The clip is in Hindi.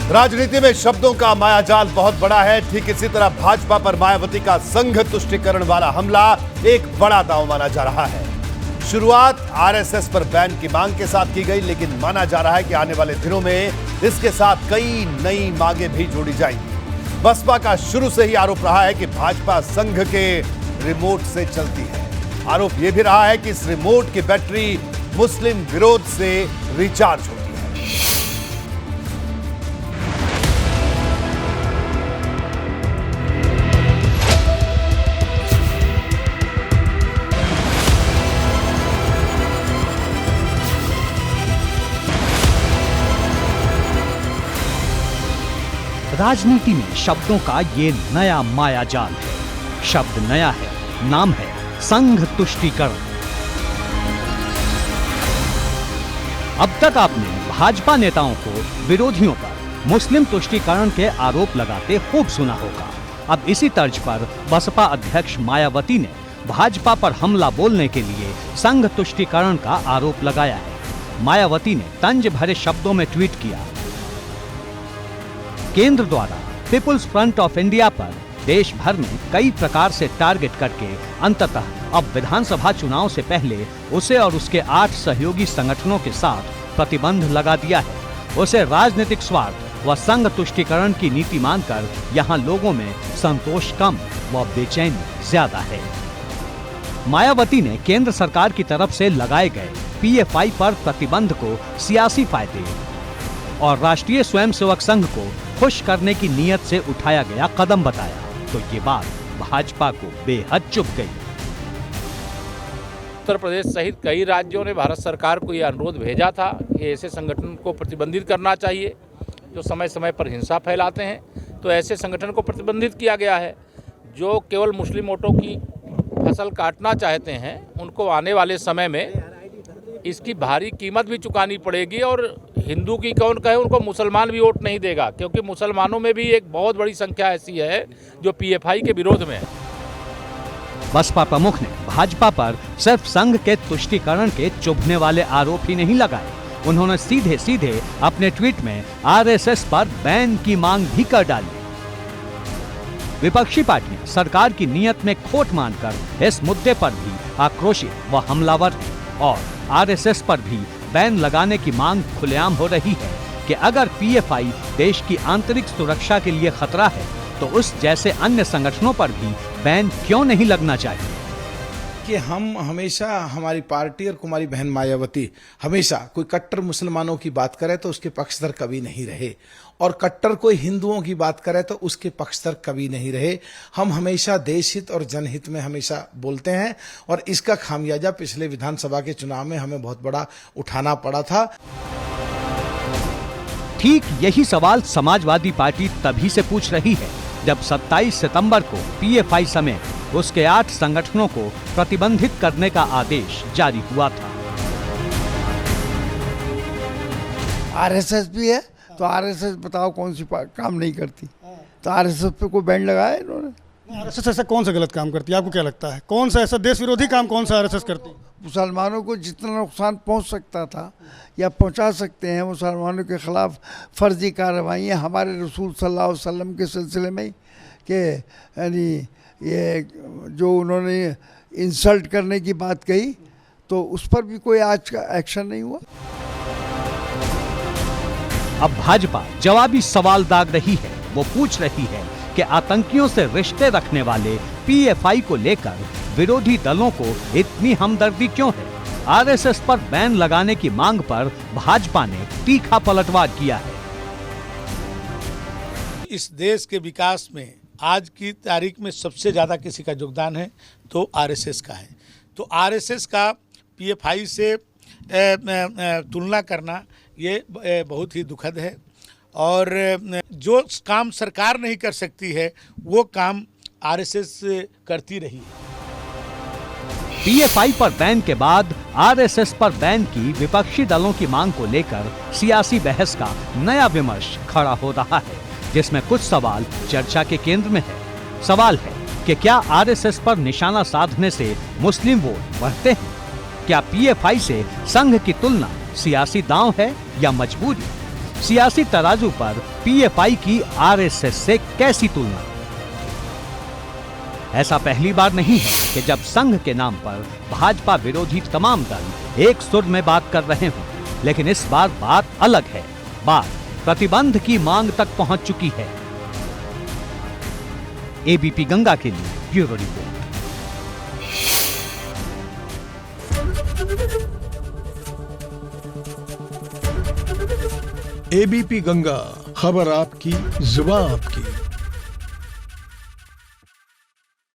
राजनीति में शब्दों का मायाजाल बहुत बड़ा है। ठीक इसी तरह भाजपा पर मायावती का संघ तुष्टीकरण वाला हमला एक बड़ा दांव माना जा रहा है। शुरुआत आरएसएस पर बैन की मांग के साथ की गई, लेकिन माना जा रहा है कि आने वाले दिनों में इसके साथ कई नई मांगें भी जोड़ी जाएंगी। बसपा का शुरू से ही आरोप रहा है कि भाजपा संघ के रिमोट से चलती है। आरोप यह भी रहा है कि इस रिमोट की बैटरी मुस्लिम विरोध से रिचार्ज होती है। राजनीति में शब्दों का ये नया मायाजाल है। शब्द नया है, नाम है संघ तुष्टीकरण। अब तक आपने भाजपा नेताओं को विरोधियों पर मुस्लिम तुष्टीकरण के आरोप लगाते खूब सुना होगा। अब इसी तर्ज पर बसपा अध्यक्ष मायावती ने भाजपा पर हमला बोलने के लिए संघ तुष्टीकरण का आरोप लगाया है। मायावती ने तंज भरे शब्दों में ट्वीट किया, केंद्र द्वारा पीपुल्स फ्रंट ऑफ इंडिया पर देश भर में कई प्रकार से टारगेट करके अंततः अब विधानसभा चुनाव से पहले उसे और उसके 8 सहयोगी संगठनों के साथ प्रतिबंध लगा दिया है। उसे राजनीतिक स्वार्थ व संघ तुष्टीकरण की नीति मानकर यहाँ लोगों में संतोष कम व बेचैनी ज्यादा है। मायावती ने केंद्र सरकार की तरफ से लगाए गए पीएफआई पर प्रतिबंध को सियासी फायदे और राष्ट्रीय स्वयंसेवक संघ को खुश करने की नियत से उठाया गया कदम बताया, तो ये बात भाजपा को बेहद चुभ गई। उत्तर प्रदेश सहित कई राज्यों ने भारत सरकार को यह अनुरोध भेजा था कि ऐसे संगठन को प्रतिबंधित करना चाहिए जो समय समय पर हिंसा फैलाते हैं। तो ऐसे संगठन को प्रतिबंधित किया गया है। जो केवल मुस्लिम वोटों की फसल काटना चाहते हैं उनको आने वाले समय में इसकी भारी कीमत भी चुकानी पड़ेगी। और हिंदू की कौन कहे, उनको मुसलमान भी वोट नहीं देगा, क्योंकि मुसलमानों में भी एक बहुत बड़ी संख्या ऐसी है जो पीएफआई के विरोध में है। बसपा प्रमुख ने भाजपा पर सिर्फ संघ के तुष्टीकरण के चुभने वाले आरोप ही नहीं लगाए, उन्होंने सीधे सीधे अपने ट्वीट में आरएसएस पर बैन की मांग भी कर डाली। विपक्षी पार्टियां सरकार की नियत में खोट मानकर इस मुद्दे पर भी आक्रोशित व हमलावर है और आरएसएस पर भी बैन लगाने की मांग खुलेआम हो रही है कि अगर पीएफआई देश की आंतरिक सुरक्षा के लिए खतरा है तो उस जैसे अन्य संगठनों पर भी बैन क्यों नहीं लगना चाहिए। कि हम हमेशा, हमारी पार्टी और कुमारी बहन मायावती हमेशा कोई कट्टर मुसलमानों की बात करे तो उसके पक्षधर कभी नहीं रहे, और कट्टर कोई हिंदुओं की बात करे तो उसके पक्षधर कभी नहीं रहे। हम हमेशा देश हित और जनहित में हमेशा बोलते हैं, और इसका खामियाजा पिछले विधानसभा के चुनाव में हमें बहुत बड़ा उठाना पड़ा था। ठीक यही सवाल समाजवादी पार्टी तभी से पूछ रही है जब 27 सितंबर को पीएफआई समेत उसके 8 संगठनों को प्रतिबंधित करने का आदेश जारी हुआ था। आरएसएस भी है तो आरएसएस बताओ कौन सी काम नहीं करती, तो आरएसएस पे कोई बैंड लगाया इन्होंने। आरएसएस ऐसा कौन सा गलत काम करती है, आपको क्या लगता है? कौन सा ऐसा देश विरोधी काम कौन सा आरएसएस करती है? मुसलमानों को जितना नुकसान पहुंच सकता था या पहुंचा सकते हैं, मुसलमानों के खिलाफ फर्जी कार्रवाइयाँ हमारे रसूल सल्लल्लाहु अलैहि वसल्लम के सिलसिले में कि यानी ये जो उन्होंने इंसल्ट करने की बात कही, तो उस पर भी कोई आज का एक्शन नहीं हुआ। अब भाजपा जवाबी सवाल दाग रही है। वो पूछ रही है कि आतंकियों से रिश्ते रखने वाले पीएफआई को लेकर विरोधी दलों को इतनी हमदर्दी क्यों है। आरएसएस पर बैन लगाने की मांग पर भाजपा ने तीखा पलटवार किया है। इस देश के विकास में आज की तारीख में सबसे ज्यादा किसी का योगदान है तो आरएसएस का है। तो आरएसएस का पीएफआई से तुलना करना ये बहुत ही दुखद है, और जो काम सरकार नहीं कर सकती है वो काम आरएसएस करती रही है। पीएफआई पर बैन के बाद आरएसएस पर बैन की विपक्षी दलों की मांग को लेकर सियासी बहस का नया विमर्श खड़ा हो रहा है, जिसमें कुछ सवाल चर्चा के केंद्र में है। सवाल है कि क्या आरएसएस पर निशाना साधने से मुस्लिम वोट बढ़ते हैं? क्या पीएफआई से संघ की तुलना सियासी दांव है या मजबूरी? सियासी तराजू पर पीएफआई की आरएसएस से कैसी तुलना? ऐसा पहली बार नहीं है कि जब संघ के नाम पर भाजपा विरोधी तमाम दल एक सुर में बात कर रहे हों, लेकिन इस बार बात अलग है। बात प्रतिबंध की मांग तक पहुंच चुकी है। एबीपी गंगा के लिए ब्यूरो रिपोर्ट। एबीपी गंगा, खबर आपकी, जुबान आपकी।